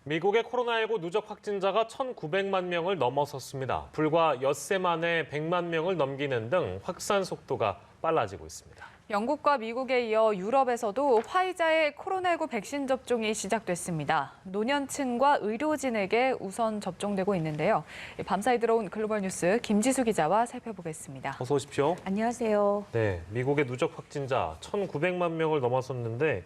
미국의 코로나19 누적 확진자가 1,900만 명을 넘어섰습니다. 불과 엿새 만에 100만 명을 넘기는 등 확산 속도가 빨라지고 있습니다. 영국과 미국에 이어 유럽에서도 화이자의 코로나19 백신 접종이 시작됐습니다. 노년층과 의료진에게 우선 접종되고 있는데요. 밤사이 들어온 글로벌 뉴스 김지수 기자와 살펴보겠습니다. 어서 오십시오. 안녕하세요. 네, 미국의 누적 확진자 1,900만 명을 넘어섰는데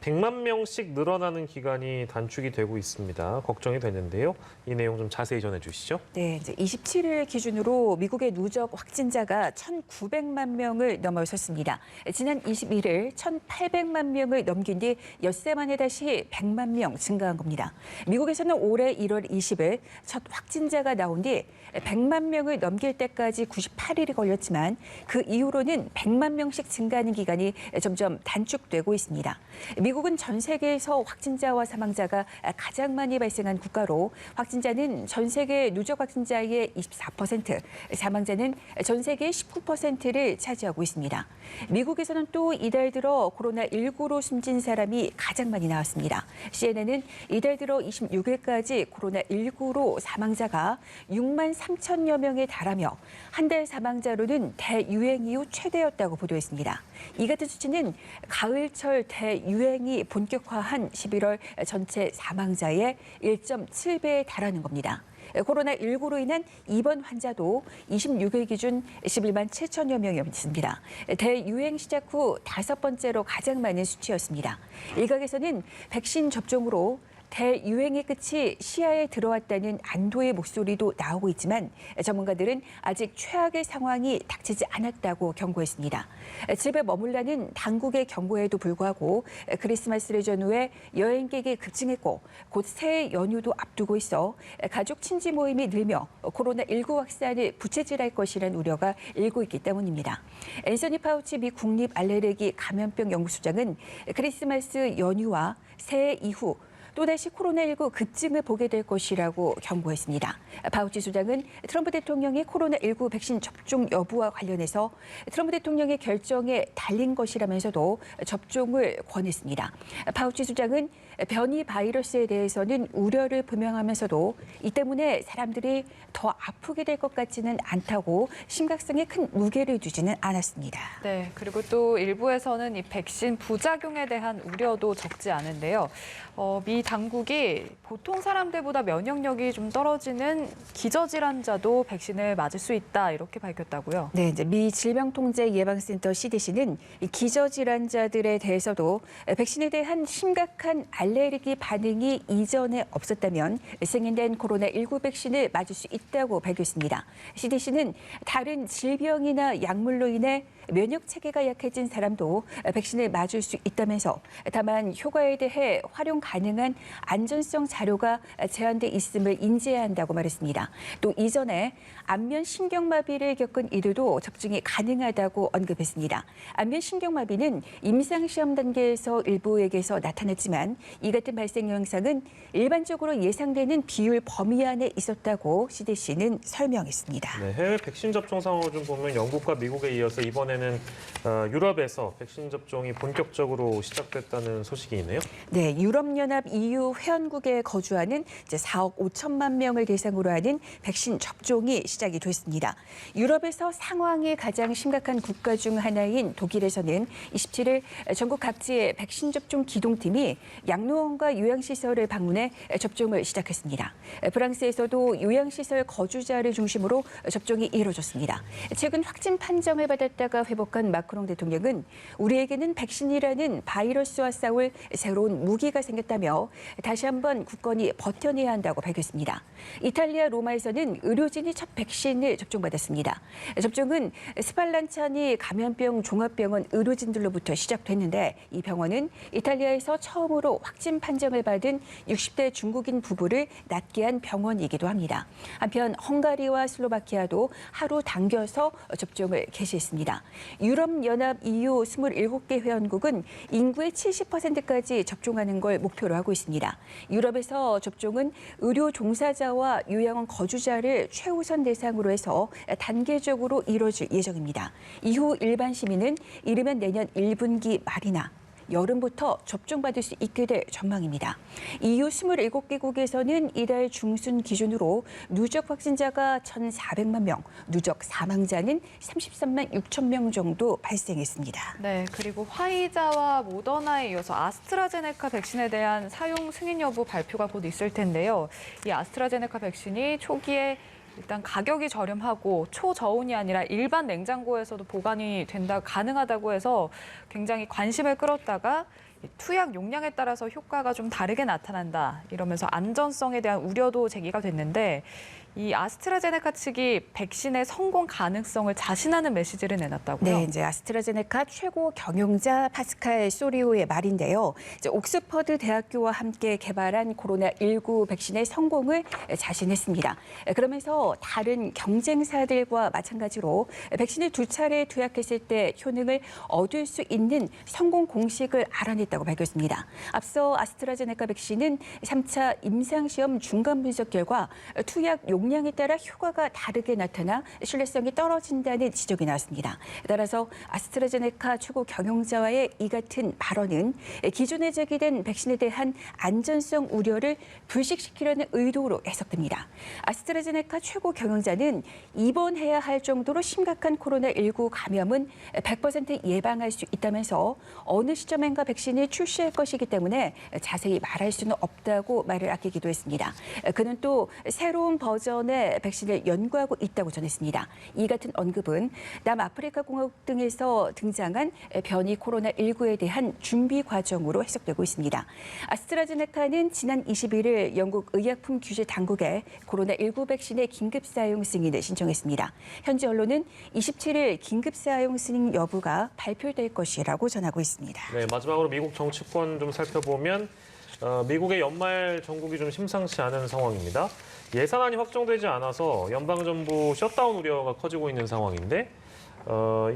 100만 명씩 늘어나는 기간이 단축이 되고 있습니다. 걱정이 되는데요. 이 내용 좀 자세히 전해주시죠. 네, 이제 27일 기준으로 미국의 누적 확진자가 1,900만 명을 넘어섰습니다. 지난 21일 1,800만 명을 넘긴 뒤 엿새 만에 다시 100만 명 증가한 겁니다. 미국에서는 올해 1월 20일 첫 확진자가 나온 뒤 100만 명을 넘길 때까지 98일이 걸렸지만 그 이후로는 100만 명씩 증가하는 기간이 점점 단축되고 있습니다. 미국은 전 세계에서 확진자와 사망자가 가장 많이 발생한 국가로 확진자는 전 세계 누적 확진자의 24%, 사망자는 전 세계의 19%를 차지하고 있습니다. 미국에서는 또 이달 들어 코로나19로 숨진 사람이 가장 많이 나왔습니다. CNN은 이달 들어 26일까지 코로나19로 사망자가 6만 3천여 명에 달하며 한 달 사망자로는 대유행 이후 최대였다고 보도했습니다. 이 같은 수치는 가을철 대유행이 본격화한 11월 전체 사망자의 1.7배에 달하는 겁니다. 코로나19로 인한 입원 환자도 26일 기준 11만 7천여 명이었습니다. 대유행 시작 후 5번째로 가장 많은 수치였습니다. 일각에서는 백신 접종으로 대유행의 끝이 시야에 들어왔다는 안도의 목소리도 나오고 있지만 전문가들은 아직 최악의 상황이 닥치지 않았다고 경고했습니다. 집에 머물라는 당국의 경고에도 불구하고 크리스마스를 전후해 여행객이 급증했고 곧 새해 연휴도 앞두고 있어 가족 친지 모임이 늘며 코로나19 확산을 부채질할 것이라는 우려가 일고 있기 때문입니다. 앤서니 파우치 미 국립 알레르기 감염병 연구소장은 크리스마스 연휴와 새해 이후 또다시 코로나19 급증을 보게 될 것이라고 경고했습니다. 파우치 소장은 트럼프 대통령의 코로나19 백신 접종 여부와 관련해서 트럼프 대통령의 결정에 달린 것이라면서도 접종을 권했습니다. 파우치 소장은 변이 바이러스에 대해서는 우려를 표명하면서도 이 때문에 사람들이 더 아프게 될 것 같지는 않다고 심각성에 큰 무게를 두지는 않았습니다. 네, 그리고 또 일부에서는 이 백신 부작용에 대한 우려도 적지 않은데요. 미 당국이 보통 사람들보다 면역력이 좀 떨어지는 기저질환자도 백신을 맞을 수 있다 이렇게 밝혔다고요. 네, 이제 미 질병통제예방센터 CDC는 기저질환자들에 대해서도 백신에 대한 심각한 알레르기 반응이 이전에 없었다면 승인된 코로나19 백신을 맞을 수 있다고 밝혔습니다. CDC는 다른 질병이나 약물로 인해 면역 체계가 약해진 사람도 백신을 맞을 수 있다면서 다만 효과에 대해 활용 가능한 안전성 자료가 제한돼 있음을 인지해야 한다고 말했습니다. 또 이전에 안면 신경마비를 겪은 이들도 접종이 가능하다고 언급했습니다. 안면 신경마비는 임상시험 단계에서 일부에게서 나타났지만 이 같은 발생 현상은 일반적으로 예상되는 비율 범위 안에 있었다고 CDC는 설명했습니다. 네, 해외 백신 접종 상황을 좀 보면 영국과 미국에 이어서 이번에는 유럽에서 백신 접종이 본격적으로 시작됐다는 소식이 있네요. 네, 유럽연합 EU 회원국에 거주하는 이제 4억 5천만 명을 대상으로 하는 백신 접종이 시작이 됐습니다. 유럽에서 상황이 가장 심각한 국가 중 하나인 독일에서는 27일 전국 각지의 백신 접종 기동팀이 양로원과 요양시설을 방문해 접종을 시작했습니다. 프랑스에서도 요양시설 거주자를 중심으로 접종이 이루어졌습니다. 최근 확진 판정을 받았다가 회복한 마크롱 대통령은 우리에게는 백신이라는 바이러스와 싸울 새로운 무기가 생겼다며 다시 한번 굳건히 버텨내야 한다고 밝혔습니다. 이탈리아 로마에서는 의료진이 첫 백신을 접종받았습니다. 접종은 스팔란차니 감염병 종합병원 의료진들로부터 시작됐는데 이 병원은 이탈리아에서 처음으로 확진 판정을 받은 60대 중국인 부부를 낫게 한 병원이기도 합니다. 한편 헝가리와 슬로바키아도 하루 당겨서 접종을 개시했습니다. 유럽연합 EU 27개 회원국은 인구의 70%까지 접종하는 걸 목표로 하고 있습니다. 유럽에서 접종은 의료 종사자와 요양원 거주자를 최우선 대상으로 해서 단계적으로 이뤄질 예정입니다. 이후 일반 시민은 이르면 내년 1분기 말이나 여름부터 접종받을 수 있게 될 전망입니다. EU 27개국에서는 이달 중순 기준으로 누적 확진자가 1,400만 명, 누적 사망자는 33만 6천 명 정도 발생했습니다. 네, 그리고 화이자와 모더나에 이어서 아스트라제네카 백신에 대한 사용 승인 여부 발표가 곧 있을 텐데요. 이 아스트라제네카 백신이 초기에 일단 가격이 저렴하고 초저온이 아니라 일반 냉장고에서도 보관이 가능하다고 해서 굉장히 관심을 끌었다가 투약 용량에 따라서 효과가 좀 다르게 나타난다 이러면서 안전성에 대한 우려도 제기가 됐는데 이 아스트라제네카 측이 백신의 성공 가능성을 자신하는 메시지를 내놨다고요? 네, 이제 아스트라제네카 최고 경영자 파스칼 소리오의 말인데요. 이제 옥스퍼드 대학교와 함께 개발한 코로나19 백신의 성공을 자신했습니다. 그러면서 다른 경쟁사들과 마찬가지로 백신을 2차례 투약했을 때 효능을 얻을 수 있는 성공 공식을 알아냈다고 밝혔습니다. 앞서 아스트라제네카 백신은 3차 임상시험 중간 분석 결과 투약 용량에 따라 효과가 다르게 나타나 신뢰성이 떨어진다는 지적이 나왔습니다. 따라서 아스트라제네카 최고 경영자와의 이 같은 발언은 기존에 제기된 백신에 대한 안전성 우려를 불식시키려는 의도로 해석됩니다. 아스트라제네카 최고 경영자는 입원해야 할 정도로 심각한 코로나19 감염은 100% 예방할 수 있다면서 어느 시점엔가 백신을 출시할 것이기 때문에 자세히 말할 수는 없다고 말을 아끼기도 했습니다. 그는 또 새로운 버전의 백신을 연구하고 있다고 전했습니다. 이 같은 언급은 남아프리카 공화국 등에서 등장한 변이 코로나19에 대한 준비 과정으로 해석되고 있습니다. 아스트라제네카는 지난 21일 영국 의약품 규제 당국에 코로나19 백신의 긴급 사용 승인을 신청했습니다. 현지 언론은 27일 긴급 사용 승인 여부가 발표될 것이라고 전하고 있습니다. 네, 마지막으로 미국 정치권 좀 살펴보면 미국의 연말 정국이 좀 심상치 않은 상황입니다. 예산안이 확정되지 않아서 연방정부 셧다운 우려가 커지고 있는 상황인데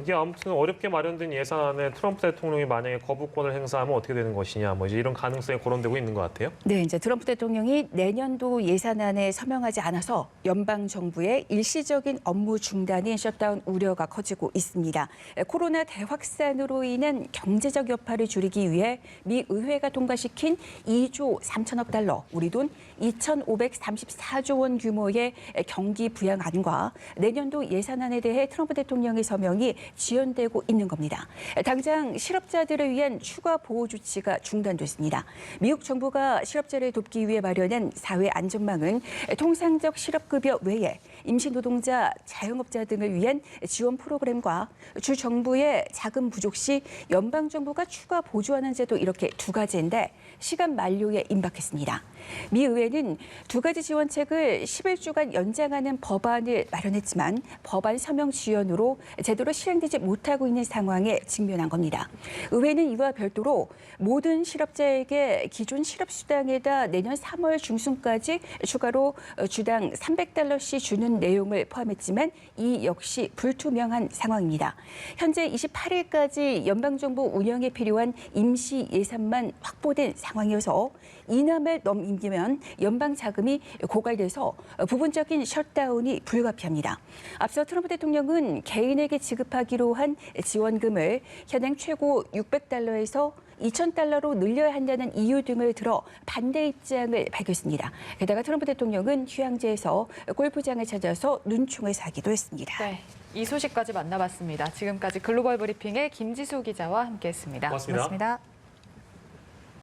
이게 아무튼 어렵게 마련된 예산안에 트럼프 대통령이 만약에 거부권을 행사하면 어떻게 되는 것이냐 뭐 이제 이런 가능성이 거론되고 있는 것 같아요. 네, 이제 트럼프 대통령이 내년도 예산안에 서명하지 않아서 연방 정부의 일시적인 업무 중단인 셧다운 우려가 커지고 있습니다. 코로나 대확산으로 인한 경제적 여파를 줄이기 위해 미 의회가 통과시킨 2조 3천억 달러, 우리 돈 2,534조 원 규모의 경기 부양안과 내년도 예산안에 대해 트럼프 대통령의 서명이 지연되고 있는 겁니다. 당장 실업자들을 위한 추가 보호 조치가 중단됐습니다. 미국 정부가 실업자를 돕기 위해 마련한 사회 안전망은 통상적 실업급여 외에 임시 노동자, 자영업자 등을 위한 지원 프로그램과 주 정부의 자금 부족 시 연방 정부가 추가 보조하는 제도 이렇게 두 가지인데 시간 만료에 임박했습니다. 미 의회는 두 가지 지원책을 11주간 연장하는 법안을 마련했지만 법안 서명 지연으로 제대로 실행되지 못하고 있는 상황에 직면한 겁니다. 의회는 이와 별도로 모든 실업자에게 기존 실업수당에다 내년 3월 중순까지 추가로 주당 $300씩 주는 내용을 포함했지만 이 역시 불투명한 상황입니다. 현재 28일까지 연방정부 운영에 필요한 임시 예산만 확보된 상황이어서 이남을 넘기면 연방 자금이 고갈돼서 부분적인 셧다운이 불가피합니다. 앞서 트럼프 대통령은 개인에게 지급하기로 한 지원금을 현행 최고 $600에서 $2,000로 늘려야 한다는 이유 등을 들어 반대 입장을 밝혔습니다. 게다가 트럼프 대통령은 휴양지에서 골프장을 찾아서 눈총을 사기도 했습니다. 네, 이 소식까지 만나봤습니다. 지금까지 글로벌 브리핑의 김지수 기자와 함께했습니다. 고맙습니다. 고맙습니다.